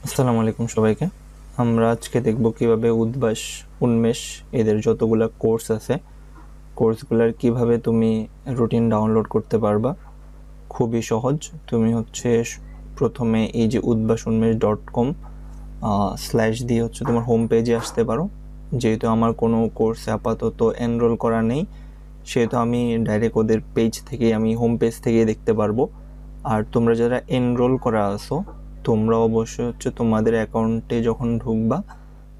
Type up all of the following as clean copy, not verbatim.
আসসালামু আলাইকুম সবাইকে। আমরা আজকে দেখব কিভাবে উদ্বাস উন্মেষ এদের যতগুলা কোর্স আছে কোর্সগুলার কিভাবে তুমি রুটিন ডাউনলোড করতে পারবা। খুবই সহজ। তুমি প্রথমে এই যে udbasunmesh.com স্ল্যাশ দিয়ে তোমার হোম পেজে আসতে পারো। যেহেতু আমার কোনো কোর্সে আপাতত এনরোল করা নেই, সেহেতু আমি ডাইরেক্ট ওদের পেজ থেকে আমি হোম পেজ থেকে দেখতে পারবো। আর তোমরা যারা এনরোল করা আছো তোমরা অবশ্যই তোমাদের অ্যাকাউন্টে যখন ঢুকবা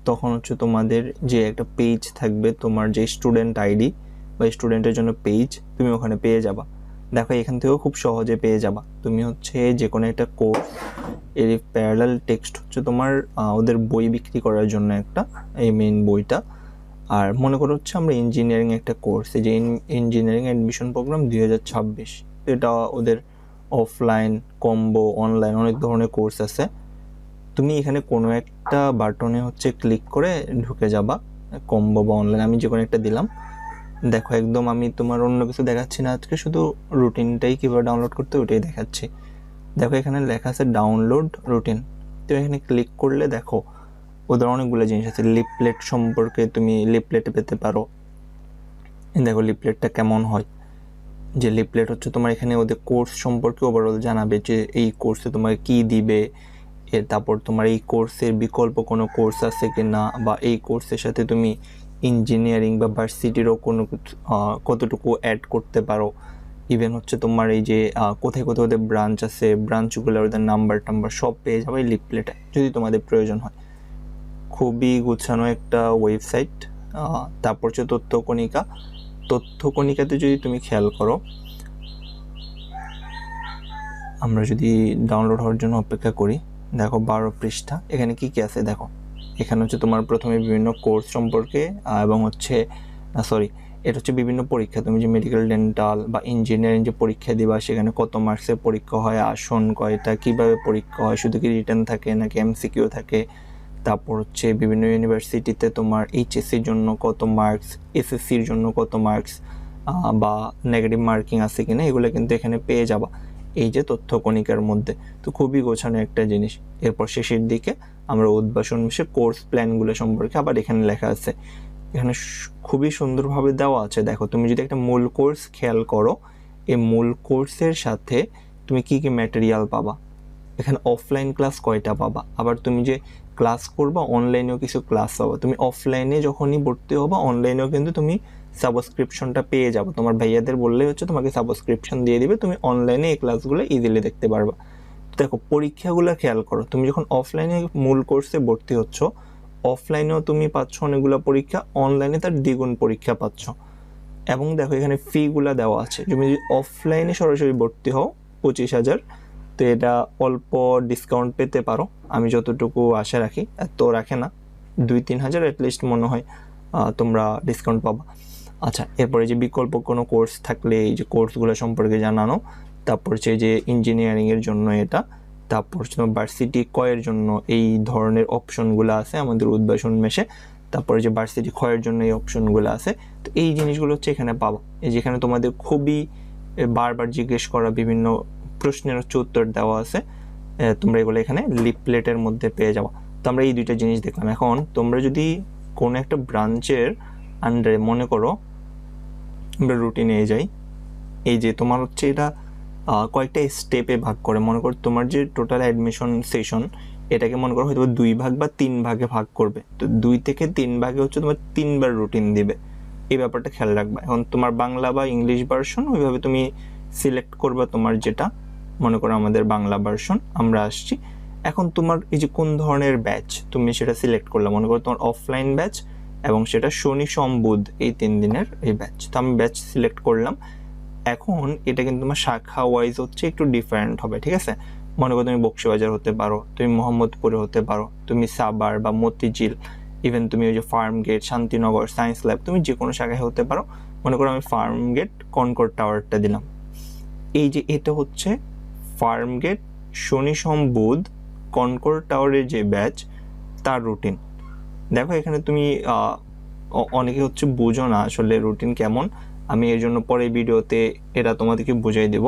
তখন তোমাদের যে একটা পেজ থাকবে, তোমার যে স্টুডেন্ট আইডি বা স্টুডেন্টের জন্য পেজ তুমি ওখানে পেয়ে যাবা। দেখো এখান থেকেও খুব সহজে পেয়ে যাবা। তুমি যে কোনো একটা কোর্স এর প্যারালাল টেক্সট তোমার ওদের বই বিক্রি করার জন্য একটা এই মেইন বইটা। আর মনে করো আমরা ইঞ্জিনিয়ারিং একটা কোর্স, এই যে ইঞ্জিনিয়ারিং অ্যাডমিশন প্রোগ্রাম 2026, এটা ওদের অফলাইন কম্বো অনলাইন অনেক ধরনের কোর্স আছে। তুমি এখানে কোনো একটা বাটনে ক্লিক করে ঢুকে যাবা, কম্বো বা অনলাইন। আমি যে কোনো একটা দিলাম। দেখো একদম আমি তোমার অন্য কিছু দেখাচ্ছি না আজকে, শুধু রুটিনটাই কীভাবে ডাউনলোড করতে ওটাই দেখাচ্ছি। দেখো এখানে লেখা আছে ডাউনলোড রুটিন। তো এখানে ক্লিক করলে দেখো ওদের অনেকগুলো জিনিস আছে। লিপলেট সম্পর্কে তুমি লিপলেট পেতে পারো। দেখো লিপলেটটা কেমন হয়, যে লিপলেট তোমার এখানে ওদের কোর্স সম্পর্কে ওভারঅল জানাবে, যে এই কোর্সে তোমাকে কি দিবে, তারপর তোমার এই কোর্সের বিকল্প কোনো কোর্স আছে কি না, বা এই কোর্সের সাথে তুমি ইঞ্জিনিয়ারিং বা ভার্সিটিরও কোনো কতটুকু অ্যাড করতে পারো। ইভেন তোমার এই যে কোথায় কোথায় ওদের ব্রাঞ্চ আছে, ব্রাঞ্চগুলোর ওদের নাম্বার সব পেয়ে যাবে লিপলেটে যদি তোমাদের প্রয়োজন হয়। খুবই গুছানো একটা ওয়েবসাইট। তারপর তথ্যকণিকাতে যদি তুমি খেয়াল করো, আমরা যদি ডাউনলোড হওয়ার জন্য অপেক্ষা করি, দেখো 12 পৃষ্ঠা। এখানে কি কি আছে দেখো। এখানে তোমার প্রথমে বিভিন্ন কোর্স সম্পর্কে এবং এটা বিভিন্ন পরীক্ষা। তুমি যে মেডিকেল ডেন্টাল বা ইঞ্জিনিয়ারিং যে পরীক্ষা দিবা সেখানে কত মার্কসের পরীক্ষা হয়, আসন কয়টা, কিভাবে পরীক্ষা হয়, শুধু কি রিটেন থাকে নাকি এমসিকিউ থাকে। তারপর বিভিন্ন ইউনিভার্সিটিতে তোমার এইচএসসির জন্য কত মার্কস, এসএসসির জন্য কত মার্কস বা নেগেটিভ মার্কিং আছে কিনা, এগুলো কিন্তু এখানে পেয়ে যাবা এই যে তথ্যকণিকার মধ্যে। তো খুবই গোছানো একটা জিনিস। এরপর শেষের দিকে আমরা উদ্বাসন মিশে কোর্স প্ল্যানগুলো সম্পর্কে আবার এখানে লেখা আছে। এখানে খুবই সুন্দরভাবে দেওয়া আছে। দেখো তুমি যদি একটা মূল কোর্স খেয়াল করো, এই মূল কোর্সের সাথে তুমি কি কি ম্যাটেরিয়াল পাবা, এখানে অফলাইন ক্লাস কয়টা পাবা, আবার তুমি যে ক্লাস করবা অনলাইনেও কিছু ক্লাস পাবা। তুমি অফলাইনে যখনই ভর্তি হবা অনলাইনেও কিন্তু তুমি সাবস্ক্রিপশনটা পেয়ে যাবো। তোমার ভাইয়াদের বললেই তোমাকে সাবস্ক্রিপশন দিয়ে দিবে, তুমি অনলাইনে এই ক্লাসগুলো ইজিলি দেখতে পারবা। দেখো পরীক্ষাগুলো খেয়াল করো, তুমি যখন অফলাইনে মূল কোর্সে ভর্তি হচ্ছ অফলাইনেও তুমি পাচ্ছ অনেকগুলো পরীক্ষা, অনলাইনে তার দ্বিগুণ পরীক্ষা পাচ্ছ। এবং দেখো এখানে ফিগুলা দেওয়া আছে। তুমি যদি অফলাইনে সরাসরি ভর্তি হও 25,000, তো এটা অল্প ডিসকাউন্ট পেতে পারো। আমি যতটুকু আশা রাখি, এত রাখে না, 2-3 হাজার অ্যাটলিস্ট মনে হয় তোমরা ডিসকাউন্ট পাবা। আচ্ছা, এরপরে যে বিকল্প কোনো কোর্স থাকলে এই যে কোর্সগুলো সম্পর্কে জানানো। তারপর যে ইঞ্জিনিয়ারিংয়ের জন্য এটা, তারপর ভার্সিটি কয়ের জন্য এই ধরনের অপশনগুলো আছে আমাদের উদ্বাসন মেশে। তারপরে যে ভার্সিটি ক্ষয়ের জন্য এই অপশনগুলো আছে। তো এই জিনিসগুলো এখানে পাবা। এই যেখানে তোমাদের খুবই বারবার জিজ্ঞেস করা বিভিন্ন প্রশ্নের উত্তর দেওয়া আছে। তোমরা এগুলো এখানে লিপলেটের মধ্যে পেয়ে যাওয়া। তো আমরা এই দুইটা জিনিস দেখলাম। এখন তোমরা যদি কোনো একটা ব্রাঞ্চের আন্ডারে, মনে করো আমরা রুটিনে যাই, এই যে তোমার এটা কয়েকটা স্টেপে ভাগ করে। মনে করো তোমার যে টোটাল অ্যাডমিশন সেশন, এটাকে মনে করো হয়তো 2 ভাগ বা 3 ভাগে ভাগ করবে। তো 2 থেকে 3 ভাগে তোমার 3 বার রুটিন দিবে। এই ব্যাপারটা খেয়াল রাখবা। এখন তোমার বাংলা বা ইংলিশ ভার্সন ওইভাবে তুমি সিলেক্ট করবা, তোমার যেটা মনে করো আমাদের বাংলা ভার্সন আমরা আসছি। এখন তোমার এই যে কোন ধরনের ব্যাচ তুমি সেটা সিলেক্ট করলে, মনে করো তোমার অফলাইন ব্যাচ এবং সেটা শনি সোম বুধ এই 3 দিনের এই ব্যাচ। তো আমি ব্যাচ সিলেক্ট করলাম। এখন এটা কিন্তু তোমার শাখা ওয়াইজ একটু ডিফারেন্ট হবে, ঠিক আছে। মনে করো তুমি বক্সিবাজার হতে পারো, তুমি মোহাম্মদপুরে হতে পারো, তুমি সাবার বা মতিঝিল, ইভেন তুমি ওই যে ফার্ম গেট, শান্তিনগর, সায়েন্স ল্যাব, তুমি যে কোনো শাখায় হতে পারো। মনে করো আমি ফার্ম গেট কনকর্ড টাওয়ারটা দিলাম। এই যে এটা ফার্ম গেট শনি সোম বুধ কনকর্ড টাওয়ারের যে ব্যাচ তার রুটিন। দেখো এখানে তুমি অনেকে বুঝো না আসলে রুটিন কেমন। আমি এর জন্য পরে ভিডিওতে এটা তোমাদেরকে বুঝাই দেব।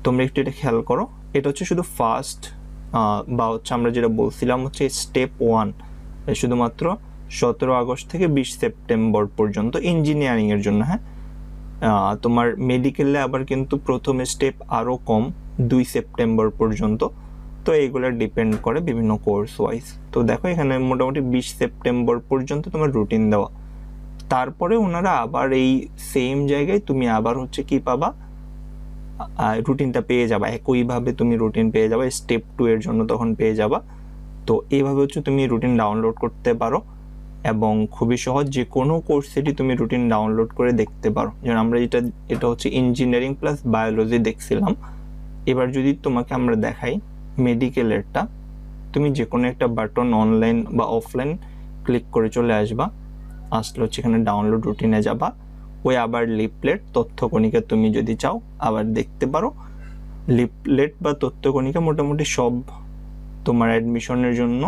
তোমরা একটু এটা খেয়াল করো। এটা শুধু ফার্স্ট বা হচ্ছে আমরা যেটা বলছিলাম হচ্ছে স্টেপ 1 শুধুমাত্র 17 আগস্ট থেকে 20 সেপ্টেম্বর পর্যন্ত ইঞ্জিনিয়ারিংয়ের জন্য। হ্যাঁ, তোমার মেডিকেলে আবার কিন্তু প্রথম স্টেপ আরও কম, 2 সেপ্টেম্বর পর্যন্ত। তো এইগুলো ডিপেন্ড করে বিভিন্ন কোর্স ওয়াইজ। তো দেখো এখানে মোটামুটি 20 সেপ্টেম্বর পর্যন্ত তোমার রুটিন দেওয়া। তারপরে ওনারা আবার এই সেম জায়গায় তুমি আবার হচ্ছে কি পাবা, রুটিনটা পেয়ে যাবা, একইভাবে তুমি রুটিন পেয়ে যাবা স্টেপ 2 এর জন্য তখন পেয়ে যাবা। তো এইভাবে হচ্ছে তুমি রুটিন ডাউনলোড করতে পারো এবং খুবই সহজ, যে কোনো কোর্সেরই তুমি রুটিন ডাউনলোড করে দেখতে পারো। যেমন আমরা এটা হচ্ছে ইঞ্জিনিয়ারিং প্লাস বায়োলজি দেখছিলাম। এবার যদি তোমাকে আমরা দেখাই মেডিকেলেরটা, তুমি যে কোনো একটা বাটন অনলাইন বা অফলাইন ক্লিক করে চলে আসবা, আসলে হচ্ছে এখানে ডাউনলোড রুটিনে যাবা, ওই আবার লিফলেট তথ্যকণিকা তুমি যদি চাও আবার দেখতে পারো। লিফলেট বা তথ্যকণিকা মোটামুটি সব তোমার অ্যাডমিশনের জন্য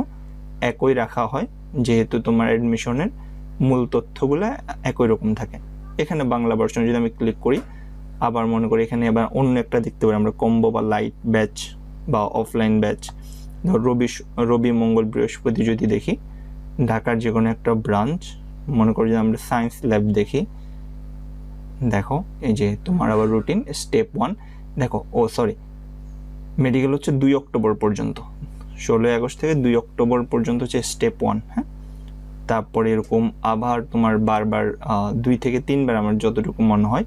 একই রাখা হয়, যেহেতু তোমার অ্যাডমিশনের মূল তথ্যগুলো একই রকম থাকে। এখানে বাংলা ভার্সন যদি আমি ক্লিক করি, আবার মনে করি এখানে আবার অন্য একটা দেখতে পারি আমরা, কম্বো বা লাইট ব্যাচ বা অফলাইন ব্যাচ। ধর রবি মঙ্গল বৃহস্পতি যদি দেখি, ঢাকার যে কোনো একটা ব্রাঞ্চ, মনে করি যে আমরা সায়েন্স ল্যাব দেখি, দেখো এই যে তোমার আবার রুটিন স্টেপ 1। দেখো মেডিকেল হচ্ছে 2 অক্টোবর পর্যন্ত, 16 আগস্ট থেকে 2 অক্টোবর পর্যন্ত হচ্ছে স্টেপ 1। হ্যাঁ, তারপরে এরকম আবার তোমার বারবার 2 থেকে 3 বার আমার যতটুকু মনে হয়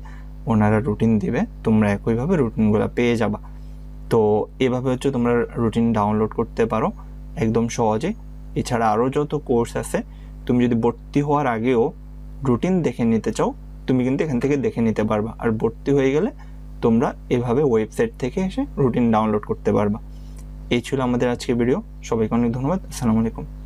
ওনারা রুটিন দিবে, তোমরা একইভাবে রুটিনগুলো পেয়ে যাবা। তো এভাবে হচ্ছে তোমরা রুটিন ডাউনলোড করতে পারো একদম সহজে। এছাড়া আরও যত কোর্স আছে, তুমি যদি ভর্তি হওয়ার আগেও রুটিন দেখে নিতে চাও, তুমি কিন্তু এখান থেকে দেখে নিতে পারবা। আর ভর্তি হয়ে গেলে তোমরা এভাবে ওয়েবসাইট থেকে এসে রুটিন ডাউনলোড করতে পারবা। এই ছিল আমাদের আজকের ভিডিও। সবাইকে অনেক ধন্যবাদ। আসসালামু আলাইকুম।